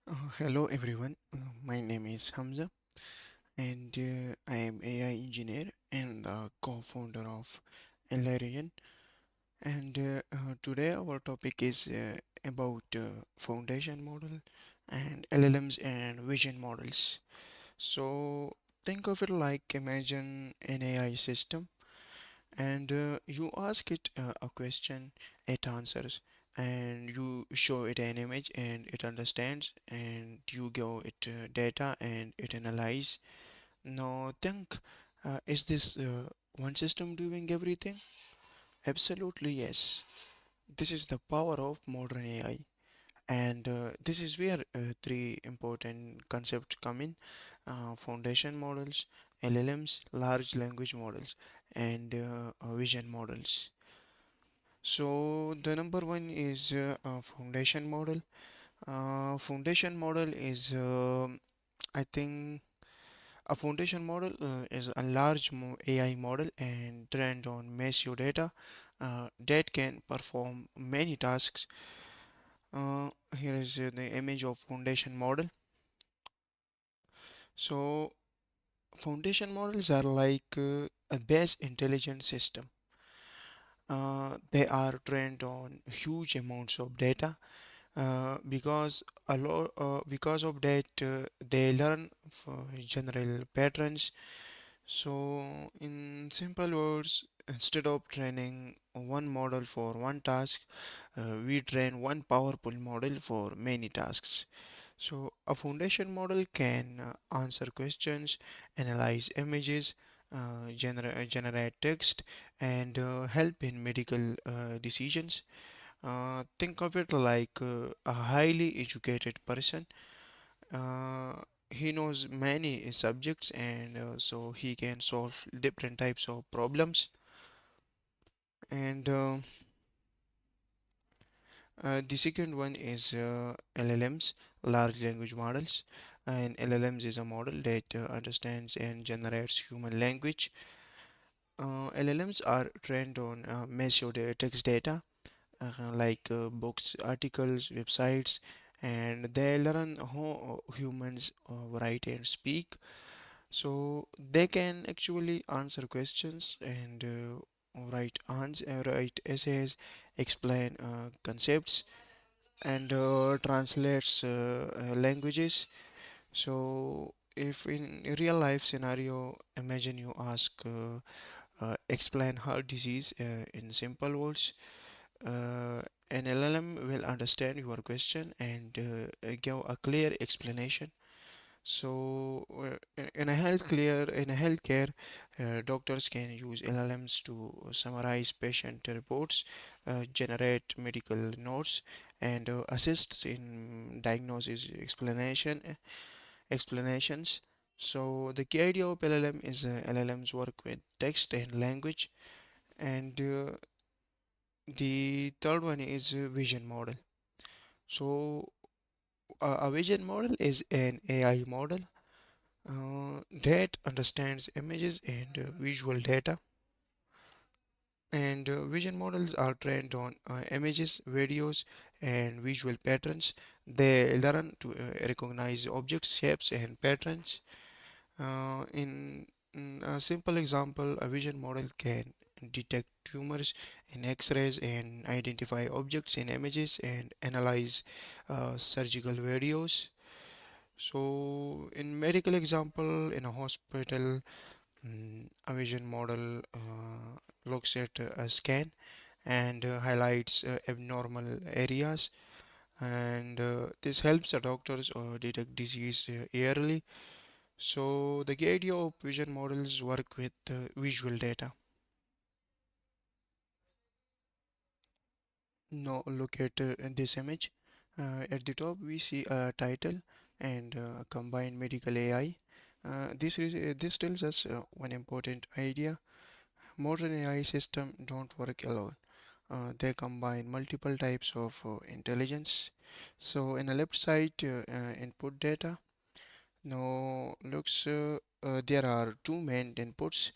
Hello everyone, my name is Hamza and I am AI engineer and the co-founder of LLM. And today our topic is about foundation model and LLMs and vision models. So think of it like imagine an AI system and you ask it a question, it answers, and you show it an image and it understands, and you give it data and it analyze. Now think, is this one system doing everything? Absolutely yes. This is the power of modern AI. And this is where three important concepts come in: foundation models, LLMs, large language models, and vision models. So the number one is foundation model. Foundation model is, I think, a foundation model is a large AI model and trained on massive data that can perform many tasks. Here is the image of foundation model. So foundation models are like a base intelligence system. They are trained on huge amounts of data because of that they learn for general patterns. So in simple words, instead of training one model for one task, we train one powerful model for many tasks. So a foundation model can answer questions, analyze images, generate text, and help in medical decisions. Think of it like a highly educated person. Uh, he knows many subjects, and so he can solve different types of problems. And the second one is LLMs, large language models. And LLMs is a model that understands and generates human language. LLMs are trained on massive text data like books, articles, websites, and they learn how humans write and speak. So they can actually answer questions and write essays, explain concepts, and translates languages. So if in a real life scenario, imagine you ask, explain heart disease in simple words. Uh, an LLM will understand your question and give a clear explanation. So, in a healthcare, doctors can use LLMs to summarize patient reports, generate medical notes, and assist in diagnosis explanations. So, the key idea of LLM is LLMs work with text and language, and the third one is vision model. So, a vision model is an AI model that understands images and visual data. And vision models are trained on images, videos, and visual patterns. They learn to recognize objects, shapes, and patterns. In a simple example, a vision model can detect tumors in X-rays and identify objects in images and analyze surgical videos. So, in medical example, in a hospital, a vision model looks at a scan and highlights abnormal areas, and this helps the doctors detect disease early. So, the key idea of vision models work with visual data. Now, look at this image. At the top, we see a title and combined medical AI. This tells us one important idea. Modern AI systems don't work alone. They combine multiple types of intelligence. So in the left side, input data. Now looks there are two main inputs: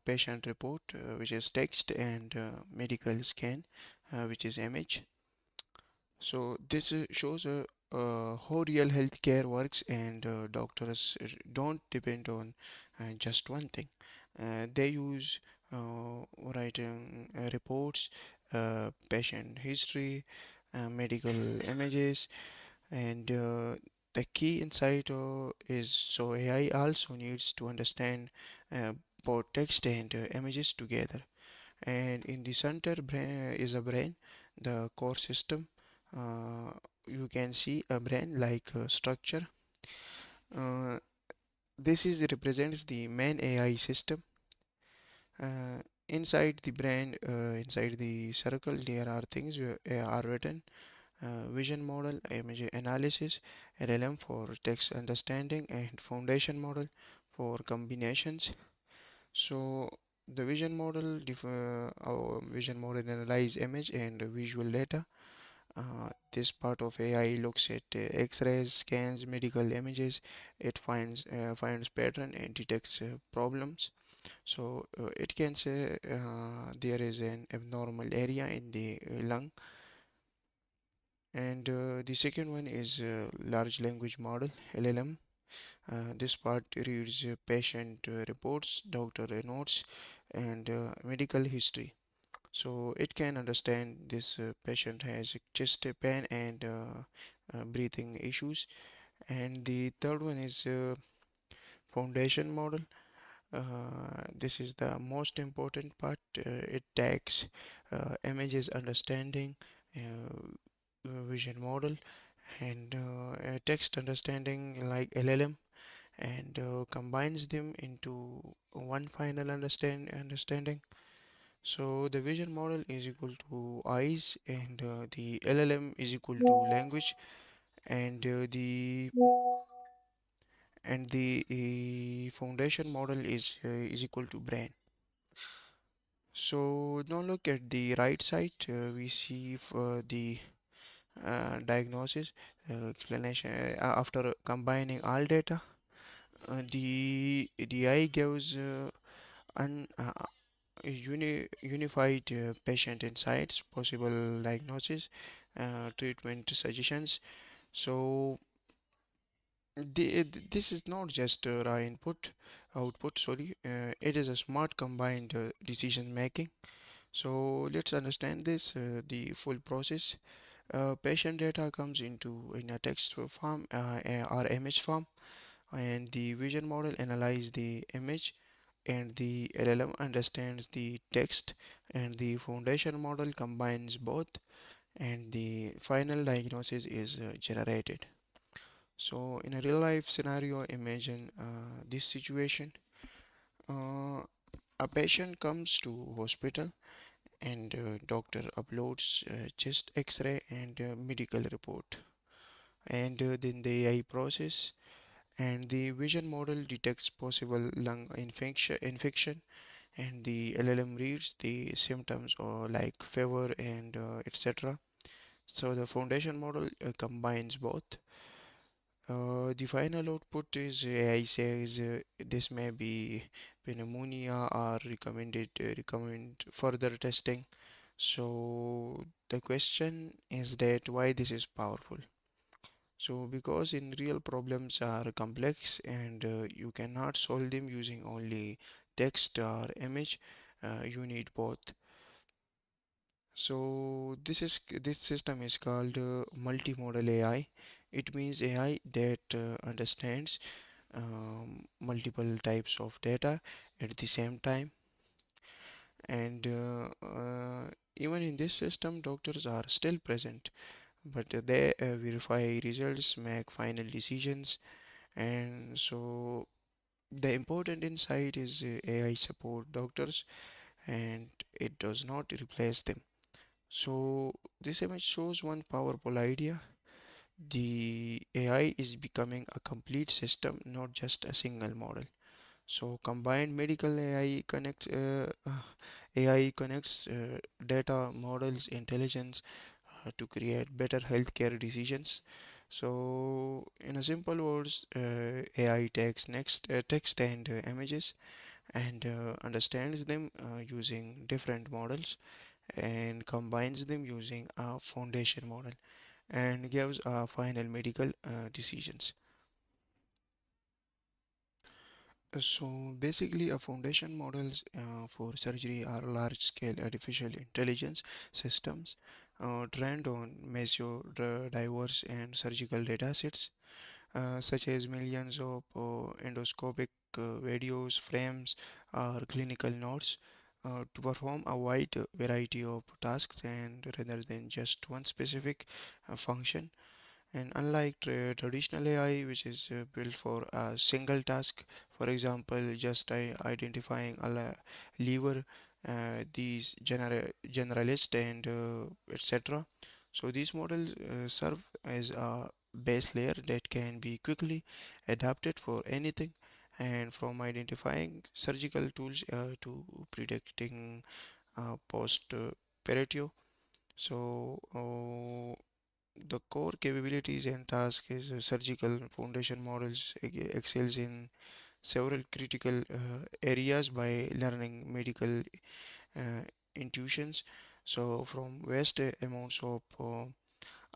patient report, which is text, and medical scan, which is image. So this shows how real healthcare works, and doctors don't depend on just one thing. They use writing reports, patient history, medical images, and the key insight is so AI also needs to understand uh, both text and images together. And in the center brain is a brain, the core system. uh, you can see a brain like structure. uh, this is represents the main AI system. uh, Inside the brain, inside the circle, there are things are written: vision model, image analysis, LLM for text understanding, and foundation model for combinations. So the vision model, our vision model analyze image and visual data. This part of AI looks at X-rays, scans, medical images. It finds pattern and detects problems. So it can say there is an abnormal area in the lung. And the second one is large language model, LLM. This part reads patient reports, doctor notes, and medical history. So it can understand this patient has chest pain and breathing issues. And the third one is foundation model. This is the most important part. It takes images understanding, vision model, and text understanding like LLM, and combines them into one final understanding. So the vision model is equal to eyes, and the LLM is equal to language, and the foundation model is equal to brain. So now look at the right side. We see the diagnosis, clinician, after combining all data, the eye gives an unified patient insights, possible diagnosis, treatment suggestions. So this is not just raw output. Sorry, it is a smart combined decision making. So let's understand this, the full process. Patient data comes into in a text form or image form, and the vision model analyze the image, and the LLM understands the text, and the foundation model combines both, and the final diagnosis is generated. So in a real life scenario, imagine this situation. uh, a patient comes to hospital, and doctor uploads chest x-ray and medical report, and then the AI process, and the vision model detects possible lung infection, and the LLM reads the symptoms or like fever and etc. So the foundation model combines both. The final output is AI says this may be pneumonia, or recommend further testing. So the question is that why this is powerful. So because in real problems are complex, and you cannot solve them using only text or image. You need both. So this system is called multimodal AI. It means AI that understands multiple types of data at the same time. And even in this system, doctors are still present, but they verify results, make final decisions. And so the important insight is AI support doctors, and it does not replace them. So this image shows one powerful idea. The AI is becoming a complete system, not just a single model. So combined medical AI connects data models intelligence to create better healthcare decisions. So in a simple words, AI takes next text and images, and understands them using different models, and combines them using a foundation model, and gives final medical decisions. So basically, a foundation models for surgery are large-scale artificial intelligence systems trained on massive, diverse, and surgical datasets, such as millions of endoscopic videos, frames, or clinical notes, to perform a wide variety of tasks and rather than just one specific function. And unlike traditional AI, which is built for a single task, for example, just identifying a lever, these generalist and etc. So these models serve as a base layer that can be quickly adapted for anything, and from identifying surgical tools to predicting post operatio. So the core capabilities and tasks is surgical foundation models excels in several critical areas by learning medical uh, intuitions. So from vast amounts of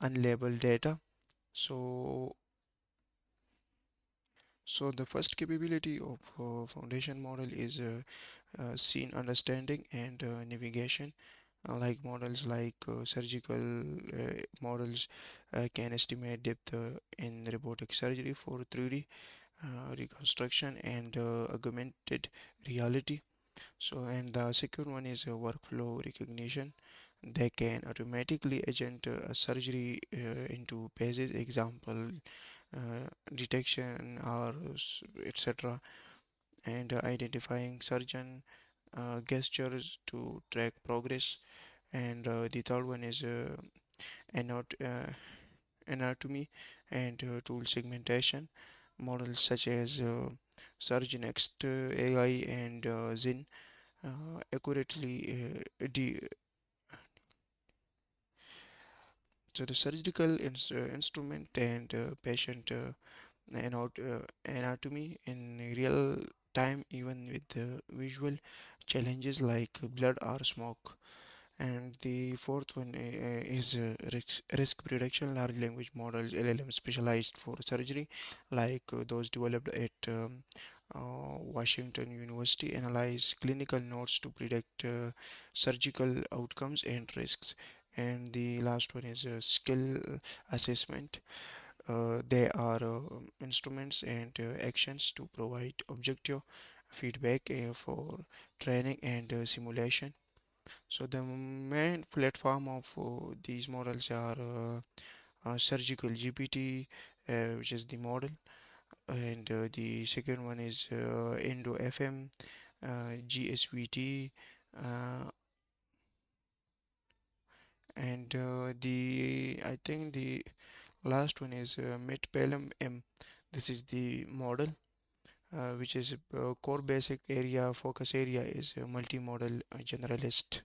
unlabeled data. So so the first capability of foundation model is scene understanding and navigation. Like models like surgical models can estimate depth in robotic surgery for 3D reconstruction and augmented reality. So, and the second one is workflow recognition. They can automatically agent a surgery into phases, example, detection or etc., and identifying surgeon gestures to track progress. And the third one is anat- uh, anatomy and tool segmentation. Models such as SurgeNext AI and Zin accurately so the surgical instrument and patient anatomy in real time, even with visual challenges like blood or smoke. And the fourth one is risk prediction. Large language models (LLM) specialized for surgery, like those developed at Washington University, analyze clinical notes to predict surgical outcomes and risks. And the last one is skill assessment. They are instruments and actions to provide objective feedback for training and simulation. So the main platform of these models are surgical GPT, which is the model, and the second one is EndoFM, GSVT, uh, and the I think the last one is Metpelum M. This is the model, which is core basic area focus area is multimodal generalist.